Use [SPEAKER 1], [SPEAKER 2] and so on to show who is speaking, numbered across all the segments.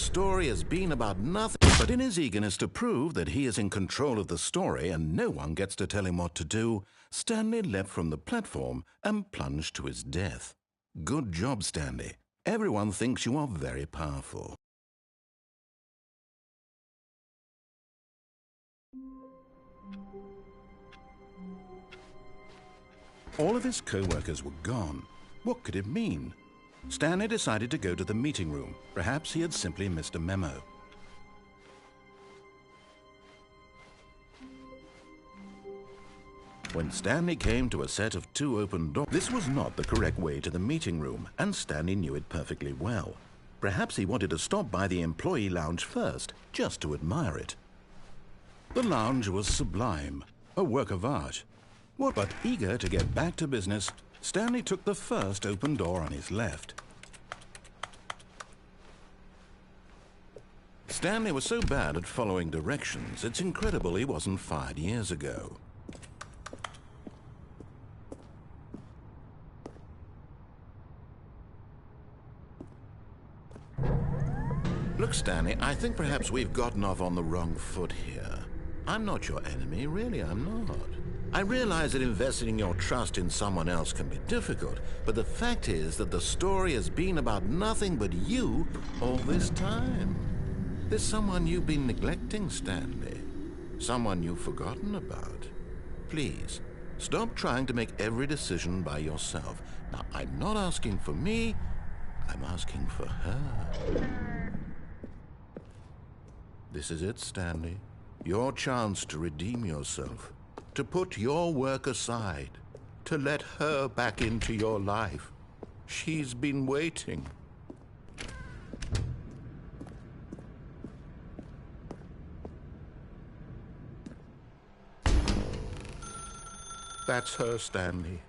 [SPEAKER 1] story has been about nothing. But in his eagerness to prove that he is in control of the story and no one gets to tell him what to do, Stanley leapt from the platform and plunged to his death. Good job, Stanley. Everyone thinks you are very powerful. All of his co-workers were gone. What could it mean? Stanley decided to go to the meeting room. Perhaps he had simply missed a memo. When Stanley came to a set of 2 open doors, this was not the correct way to the meeting room, and Stanley knew it perfectly well. Perhaps he wanted to stop by the employee lounge first, just to admire it. The lounge was sublime, a work of art. But eager to get back to business, Stanley took the first open door on his left. Stanley was so bad at following directions, it's incredible he wasn't fired years ago. Look, Stanley, I think perhaps we've gotten off on the wrong foot here. I'm not your enemy, really, I'm not. I realize that investing your trust in someone else can be difficult, but the fact is that the story has been about nothing but you all this time. There's someone you've been neglecting, Stanley. Someone you've forgotten about. Please, stop trying to make every decision by yourself. Now, I'm not asking for me, I'm asking for her. This is it, Stanley. Your chance to redeem yourself. To put your work aside, to let her back into your life. She's been waiting. That's her, Stanley.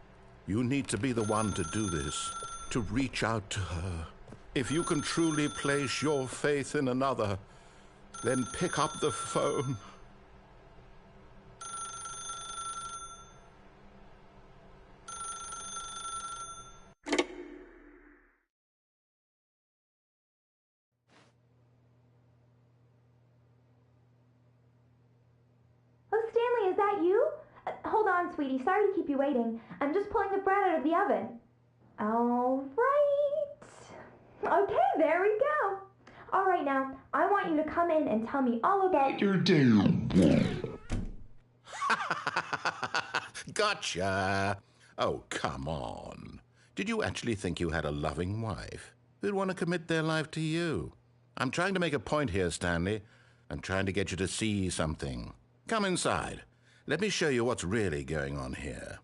[SPEAKER 1] You need to be the one to do this, to reach out to her. If you can truly place your faith in another, then pick up the phone.
[SPEAKER 2] Is that you? Hold on, sweetie. Sorry to keep you waiting. I'm just pulling the bread out of the oven. All right. Okay, there we go. All right, now, I want you to come in and tell me all about your day.
[SPEAKER 1] Gotcha. Oh, come on. Did you actually think you had a loving wife who'd want to commit their life to you? I'm trying to make a point here, Stanley. I'm trying to get you to see something. Come inside. Let me show you what's really going on here.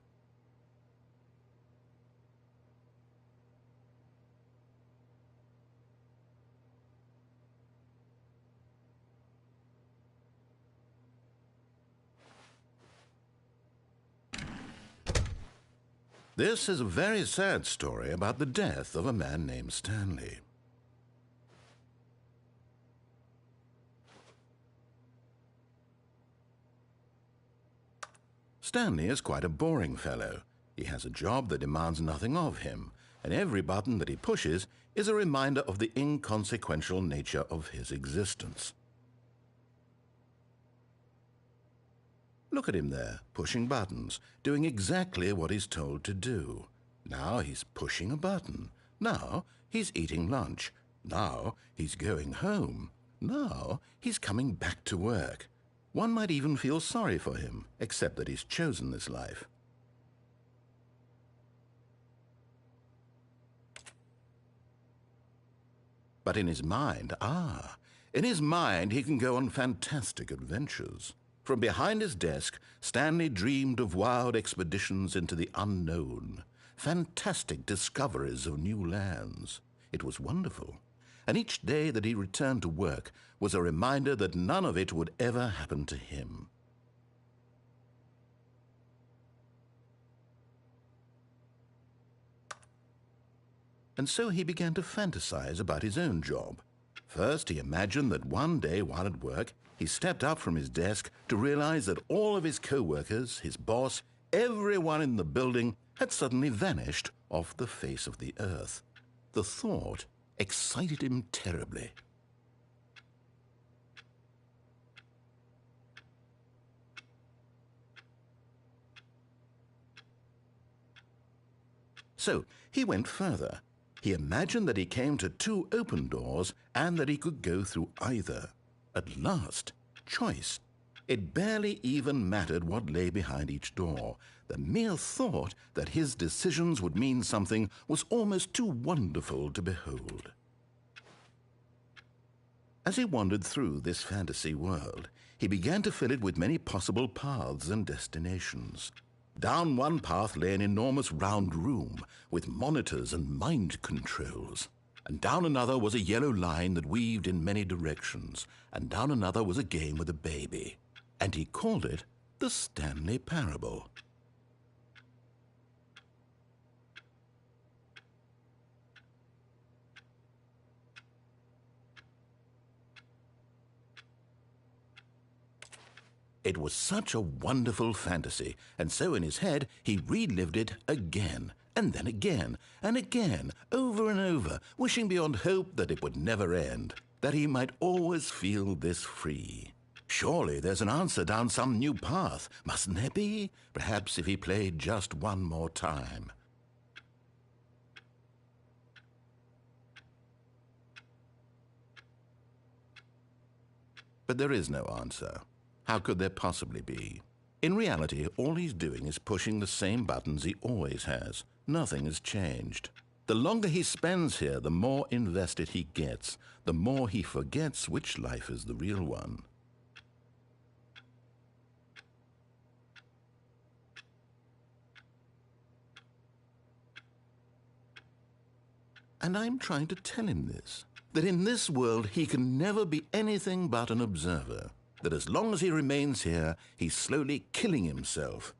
[SPEAKER 1] This is a very sad story about the death of a man named Stanley. Stanley is quite a boring fellow. He has a job that demands nothing of him, and every button that he pushes is a reminder of the inconsequential nature of his existence. Look at him there, pushing buttons, doing exactly what he's told to do. Now he's pushing a button. Now he's eating lunch. Now he's going home. Now he's coming back to work. One might even feel sorry for him, except that he's chosen this life. But in his mind, he can go on fantastic adventures. From behind his desk, Stanley dreamed of wild expeditions into the unknown, fantastic discoveries of new lands. It was wonderful. And each day that he returned to work was a reminder that none of it would ever happen to him. And so he began to fantasize about his own job. First, he imagined that one day while at work, he stepped up from his desk to realize that all of his co-workers, his boss, everyone in the building had suddenly vanished off the face of the earth. The thought excited him terribly. So he went further. He imagined that he came to 2 open doors and that he could go through either. At last, choice. It barely even mattered what lay behind each door. The mere thought that his decisions would mean something was almost too wonderful to behold. As he wandered through this fantasy world, he began to fill it with many possible paths and destinations. Down one path lay an enormous round room with monitors and mind controls. And down another was a yellow line that weaved in many directions. And down another was a game with a baby. And he called it the Stanley Parable. It was such a wonderful fantasy, and so in his head he relived it again, and then again, and again, over and over, wishing beyond hope that it would never end, that he might always feel this free. Surely there's an answer down some new path, mustn't there be? Perhaps if he played just one more time. But there is no answer. How could there possibly be? In reality, all he's doing is pushing the same buttons he always has. Nothing has changed. The longer he spends here, the more invested he gets, the more he forgets which life is the real one. And I'm trying to tell him this, that in this world he can never be anything but an observer, that as long as he remains here, he's slowly killing himself.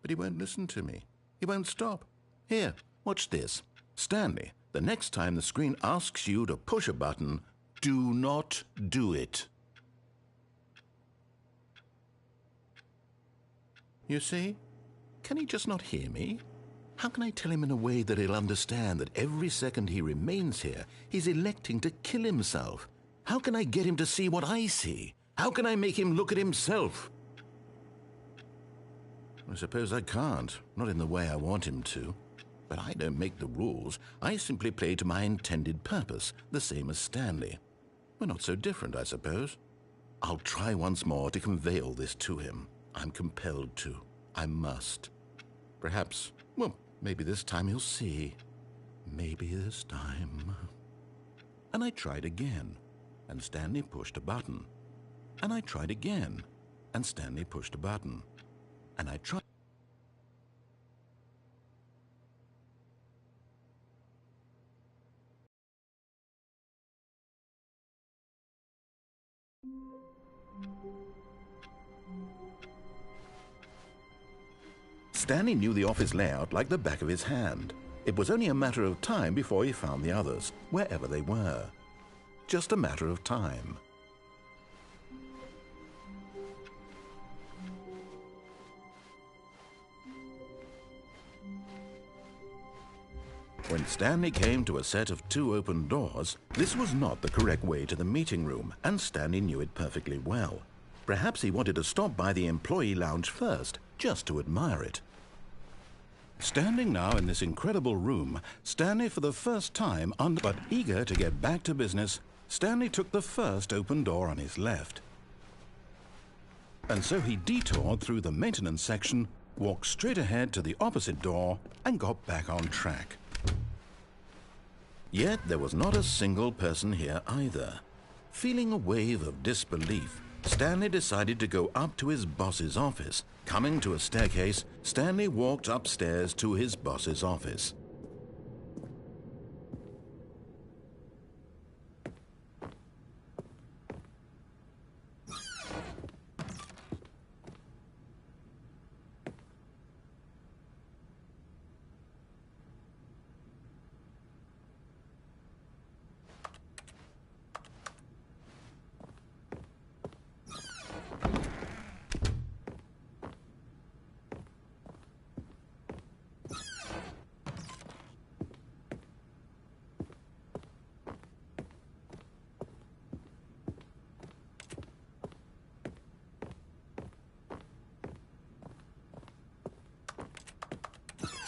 [SPEAKER 1] But he won't listen to me. He won't stop. Here, watch this. Stanley, the next time the screen asks you to push a button, do not do it. You see? Can he just not hear me? How can I tell him in a way that he'll understand that every second he remains here, he's electing to kill himself? How can I get him to see what I see? How can I make him look at himself? I suppose I can't, not in the way I want him to. But I don't make the rules. I simply play to my intended purpose, the same as Stanley. We're not so different, I suppose. I'll try once more to convey all this to him. I'm compelled to. I must. Perhaps, well, maybe this time he'll see. Maybe this time. And I tried again, and Stanley pushed a button. And I tried again, and Stanley pushed a button. And I tried. Stanley knew the office layout like the back of his hand. It was only a matter of time before he found the others, wherever they were. Just a matter of time. When Stanley came to a set of 2 open doors, this was not the correct way to the meeting room, and Stanley knew it perfectly well. Perhaps he wanted to stop by the employee lounge first, just to admire it. Standing now in this incredible room, Stanley for the first time, but eager to get back to business, Stanley took the first open door on his left. And so he detoured through the maintenance section, walked straight ahead to the opposite door, and got back on track. Yet there was not a single person here either. Feeling a wave of disbelief, Stanley decided to go up to his boss's office. Coming to a staircase, Stanley walked upstairs to his boss's office.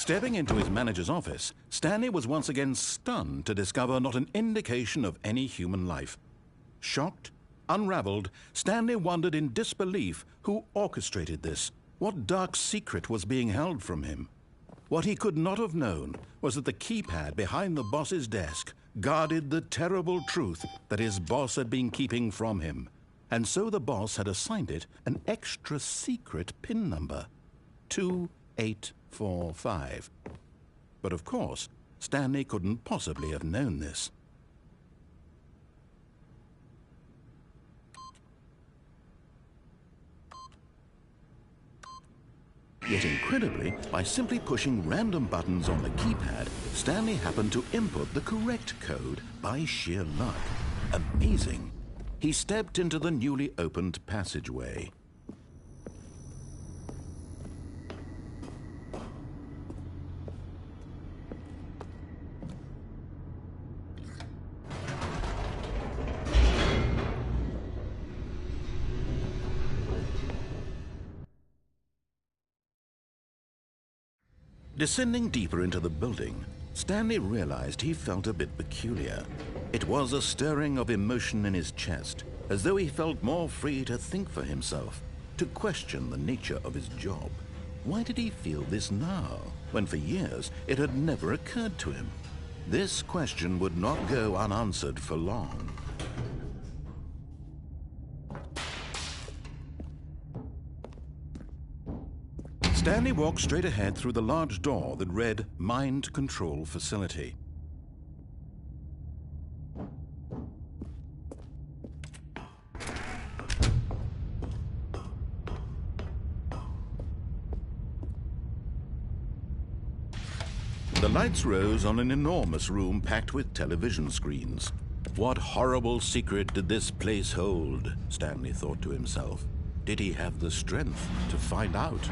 [SPEAKER 3] Stepping into his manager's office, Stanley was once again stunned to discover not an indication of any human life. Shocked, unraveled, Stanley wondered in disbelief who orchestrated this. What dark secret was being held from him? What he could not have known was that the keypad behind the boss's desk guarded the terrible truth that his boss had been keeping from him. And so the boss had assigned it an extra secret PIN number, 2845. But of course, Stanley couldn't possibly have known this. Yet incredibly, by simply pushing random buttons on the keypad, Stanley happened to input the correct code by sheer luck. Amazing. He stepped into the newly opened passageway. Descending deeper into the building, Stanley realized he felt a bit peculiar. It was a stirring of emotion in his chest, as though he felt more free to think for himself, to question the nature of his job. Why did he feel this now, when for years it had never occurred to him? This question would not go unanswered for long. Stanley walked straight ahead through the large door that read Mind Control Facility. The lights rose on an enormous room packed with television screens. What horrible secret did this place hold? Stanley thought to himself. Did he have the strength to find out?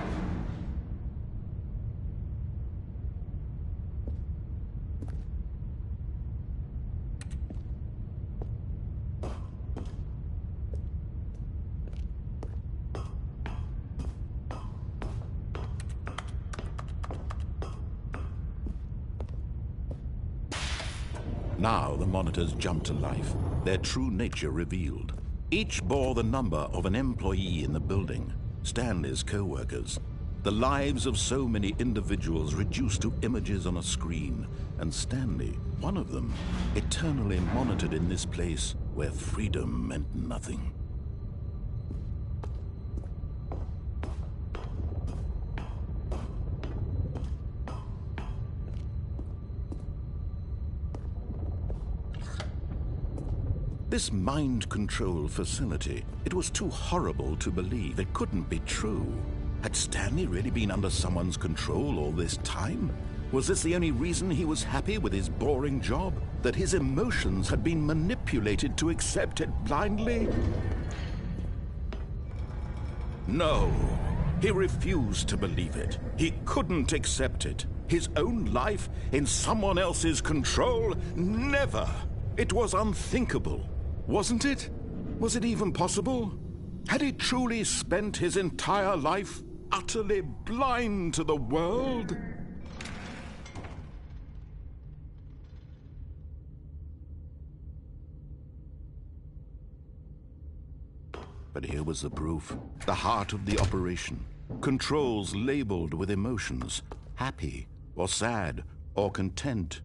[SPEAKER 3] Now the monitors jumped to life, their true nature revealed. Each bore the number of an employee in the building, Stanley's co-workers. The lives of so many individuals reduced to images on a screen, and Stanley, one of them, eternally monitored in this place where freedom meant nothing. This mind control facility, it was too horrible to believe. It couldn't be true. Had Stanley really been under someone's control all this time? Was this the only reason he was happy with his boring job? That his emotions had been manipulated to accept it blindly? No, he refused to believe it. He couldn't accept it. His own life in someone else's control? Never! It was unthinkable. Wasn't it? Was it even possible? Had he truly spent his entire life utterly blind to the world? But here was the proof, the heart of the operation. Controls labeled with emotions, happy or sad or content,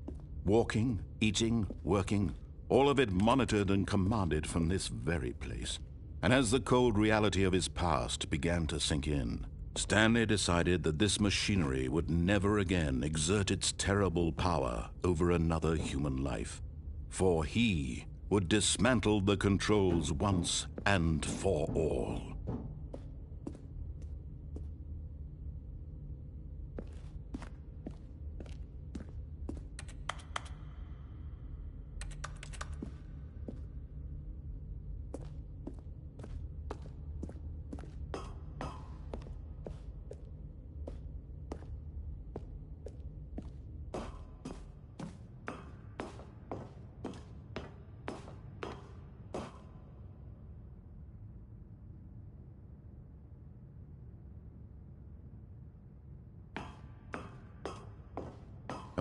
[SPEAKER 3] walking, eating, working, all of it monitored and commanded from this very place. And as the cold reality of his past began to sink in, Stanley decided that this machinery would never again exert its terrible power over another human life. For he would dismantle the controls once and for all.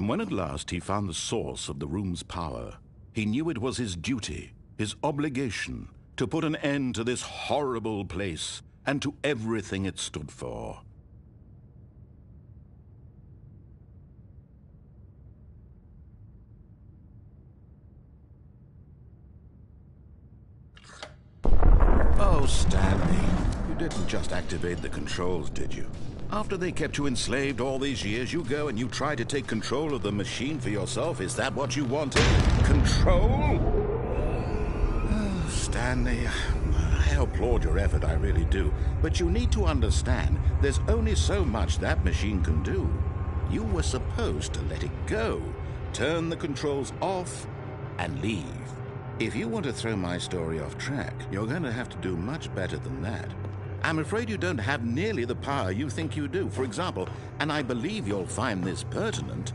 [SPEAKER 3] And when at last he found the source of the room's power, he knew it was his duty, his obligation, to put an end to this horrible place and to everything it stood for. Oh, Stanley, you didn't just activate the controls, did you? After they kept you enslaved all these years, you go and you try to take control of the machine for yourself. Is that what you wanted? Control? Oh, Stanley, I applaud your effort, I really do. But you need to understand, there's only so much that machine can do. You were supposed to let it go, turn the controls off, and leave. If you want to throw my story off track, you're going to have to do much better than that. I'm afraid you don't have nearly the power you think you do. For example, and I believe you'll find this pertinent,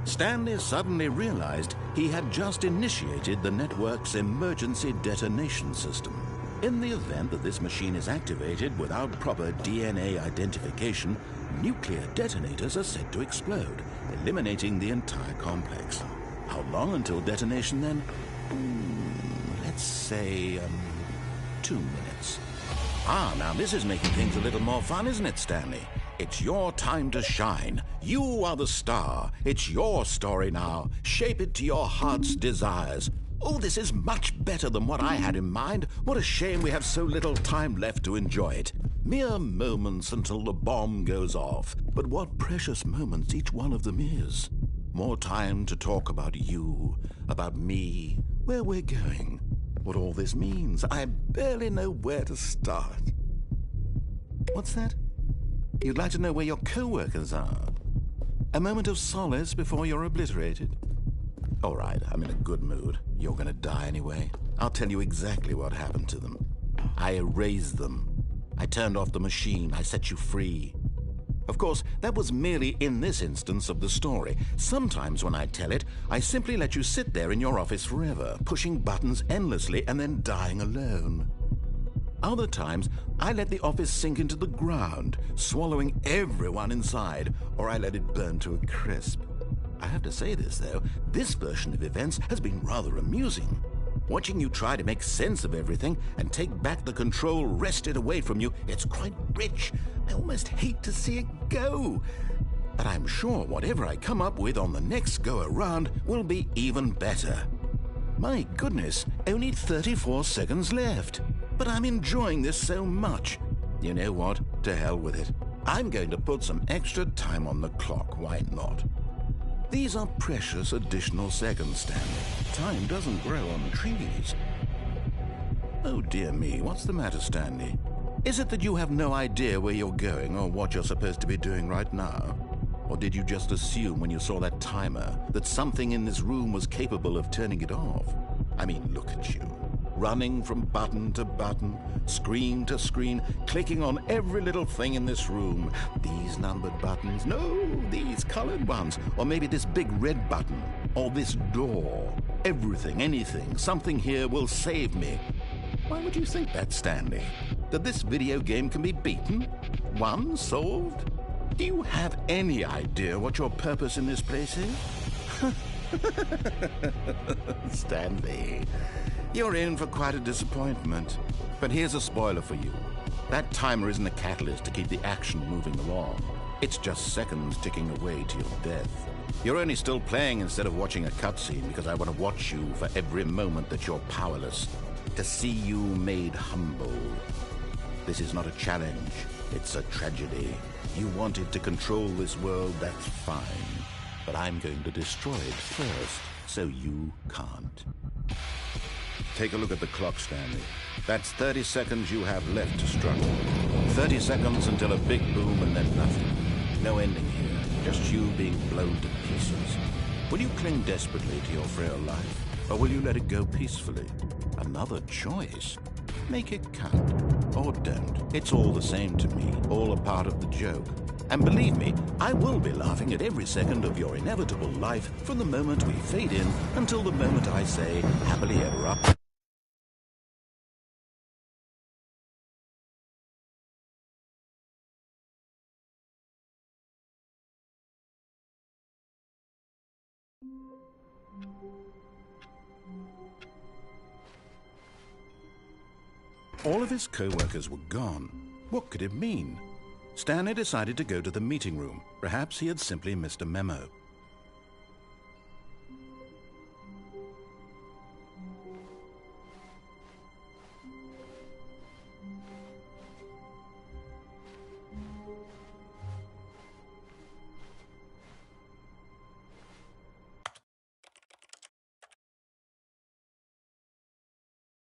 [SPEAKER 3] Stanley suddenly realized he had just initiated the network's emergency detonation system. In the event that this machine is activated without proper DNA identification, nuclear detonators are said to explode, eliminating the entire complex. How long until detonation then? Let's say, 2 minutes. Ah, now this is making things a little more fun, isn't it, Stanley? It's your time to shine. You are the star. It's your story now. Shape it to your heart's desires. Oh, this is much better than what I had in mind. What a shame we have so little time left to enjoy it. Mere moments until the bomb goes off. But what precious moments each one of them is. More time to talk about you, about me, where we're going, what all this means. I barely know where to start. What's that? You'd like to know where your co-workers are? A moment of solace before you're obliterated? All right, I'm in a good mood. You're gonna die anyway. I'll tell you exactly what happened to them. I erased them. I turned off the machine. I set you free. Of course, that was merely in this instance of the story. Sometimes when I tell it, I simply let you sit there in your office forever, pushing buttons endlessly and then dying alone. Other times, I let the office sink into the ground, swallowing everyone inside, or I let it burn to a crisp. I have to say this, though, this version of events has been rather amusing. Watching you try to make sense of everything and take back the control wrested away from you, it's quite rich. I almost hate to see it go. But I'm sure whatever I come up with on the next go-around will be even better. My goodness, only 34 seconds left. But I'm enjoying this so much. You know what? To hell with it. I'm going to put some extra time on the clock. Why not? These are precious additional seconds, Stanley. Time doesn't grow on trees. Oh dear me, what's the matter, Stanley? Is it that you have no idea where you're going or what you're supposed to be doing right now? Or did you just assume when you saw that timer that something in this room was capable of turning it off? I mean, look at you. Running from button to button, screen to screen, clicking on every little thing in this room. These numbered buttons, no, these colored ones, or maybe this big red button, or this door. Everything, anything, something here will save me. Why would you think that, Stanley? That this video game can be beaten? Won? Solved? Do you have any idea what your purpose in this place is? Stanley, you're in for quite a disappointment. But here's a spoiler for you. That timer isn't a catalyst to keep the action moving along. It's just seconds ticking away to your death. You're only still playing instead of watching a cutscene because I want to watch you for every moment that you're powerless. To see you made humble. This is not a challenge. It's a tragedy. You wanted to control this world, that's fine. But I'm going to destroy it first, so you can't. Take a look at the clock, Stanley. That's 30 seconds you have left to struggle. 30 seconds until a big boom and then nothing. No ending here, just you being blown to pieces. Will you cling desperately to your frail life, or will you let it go peacefully? Another choice. Make it count, or don't. It's all the same to me, all a part of the joke. And believe me, I will be laughing at every second of your inevitable life from the moment we fade in until the moment I say, happily ever after. All of his co-workers were gone. What could it mean? Stanley decided to go to the meeting room. Perhaps he had simply missed a memo.